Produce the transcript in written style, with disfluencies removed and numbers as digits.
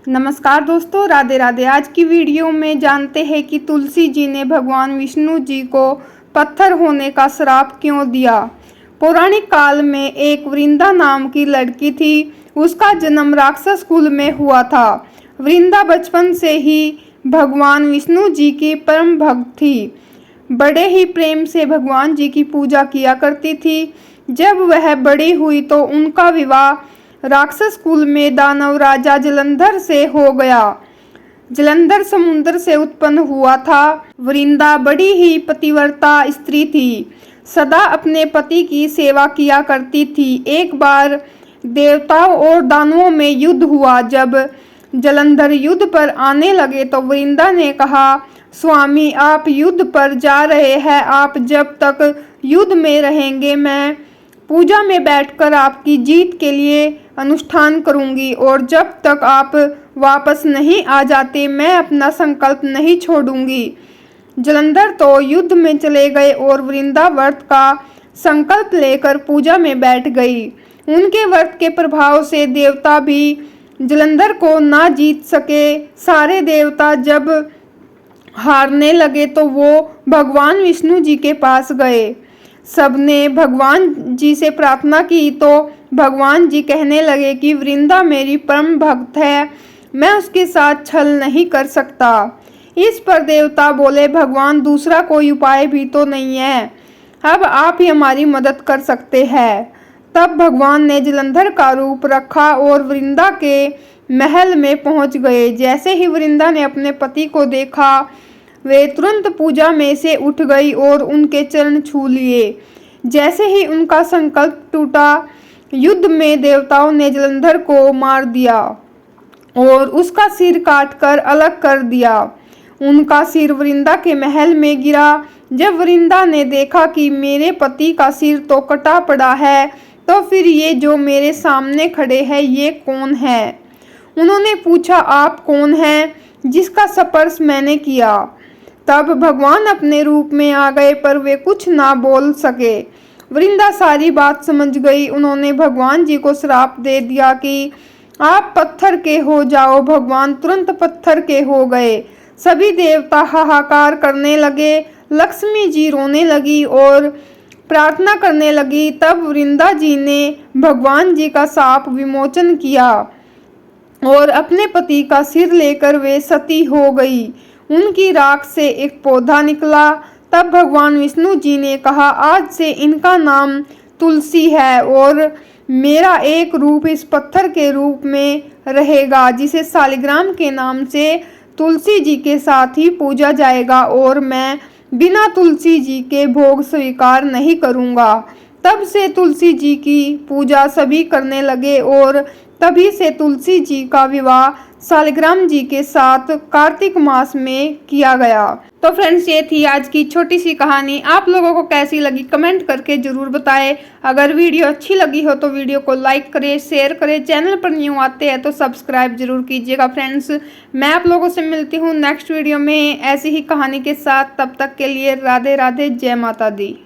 नमस्कार दोस्तों, राधे राधे। आज की वीडियो में जानते हैं कि तुलसी जी ने भगवान विष्णु जी को पत्थर होने का श्राप क्यों दिया। पौराणिक काल में एक वृंदा नाम की लड़की थी। उसका जन्म राक्षस कुल में हुआ था। वृंदा बचपन से ही भगवान विष्णु जी की परम भक्त थी। बड़े ही प्रेम से भगवान जी की पूजा किया करती थी। जब वह बड़ी हुई तो उनका विवाह राक्षस कुल में दानव राजा जलंधर से हो गया। जलंधर समुद्र से उत्पन्न हुआ था। वृंदा बड़ी ही पतिव्रता स्त्री थी, सदा अपने पति की सेवा किया करती थी। एक बार देवताओं और दानवों में युद्ध हुआ। जब जलंधर युद्ध पर आने लगे तो वृंदा ने कहा, स्वामी आप युद्ध पर जा रहे हैं, आप जब तक युद्ध में रहेंगे मैं पूजा में बैठकर आपकी जीत के लिए अनुष्ठान करूंगी, और जब तक आप वापस नहीं आ जाते मैं अपना संकल्प नहीं छोड़ूंगी। जलंधर तो युद्ध में चले गए और वृंदा व्रत का संकल्प लेकर पूजा में बैठ गई। उनके व्रत के प्रभाव से देवता भी जलंधर को ना जीत सके। सारे देवता जब हारने लगे तो वो भगवान विष्णु जी के पास गए। सबने भगवान जी से प्रार्थना की तो भगवान जी कहने लगे कि वृंदा मेरी परम भक्त है, मैं उसके साथ छल नहीं कर सकता। इस पर देवता बोले, भगवान दूसरा कोई उपाय भी तो नहीं है, अब आप ही हमारी मदद कर सकते हैं। तब भगवान ने जलंधर का रूप रखा और वृंदा के महल में पहुंच गए। जैसे ही वृंदा ने अपने पति को देखा वे तुरंत पूजा में से उठ गई और उनके चरण छू लिए। जैसे ही उनका संकल्प टूटा, युद्ध में देवताओं ने जलंधर को मार दिया और उसका सिर काटकर अलग कर दिया। उनका सिर वृंदा के महल में गिरा। जब वृंदा ने देखा कि मेरे पति का सिर तो कटा पड़ा है, तो फिर ये जो मेरे सामने खड़े हैं ये कौन है। उन्होंने पूछा, आप कौन हैं जिसका स्पर्श मैंने किया। तब भगवान अपने रूप में आ गए पर वे कुछ ना बोल सके। वृंदा सारी बात समझ गई। उन्होंने भगवान जी को श्राप दे दिया कि आप पत्थर के हो जाओ। भगवान तुरंत पत्थर के हो गए। सभी देवता हाहाकार करने लगे। लक्ष्मी जी रोने लगी और प्रार्थना करने लगी। तब वृंदा जी ने भगवान जी का शाप विमोचन किया और अपने पति का सिर लेकर वे सती हो गई। उनकी राख से एक पौधा निकला। तब भगवान विष्णु जी ने कहा, आज से इनका नाम तुलसी है और मेरा एक रूप इस पत्थर के रूप में रहेगा, जिसे शालिग्राम के नाम से तुलसी जी के साथ ही पूजा जाएगा, और मैं बिना तुलसी जी के भोग स्वीकार नहीं करूँगा। तब से तुलसी जी की पूजा सभी करने लगे और तभी से तुलसी जी का विवाह शालिग्राम जी के साथ कार्तिक मास में किया गया। तो फ्रेंड्स, ये थी आज की छोटी सी कहानी। आप लोगों को कैसी लगी कमेंट करके जरूर बताएं। अगर वीडियो अच्छी लगी हो तो वीडियो को लाइक करें, शेयर करें। चैनल पर न्यू आते हैं तो सब्सक्राइब जरूर कीजिएगा। फ्रेंड्स, मैं आप लोगों से मिलती हूँ नेक्स्ट वीडियो में ऐसी ही कहानी के साथ। तब तक के लिए राधे राधे, जय माता दी।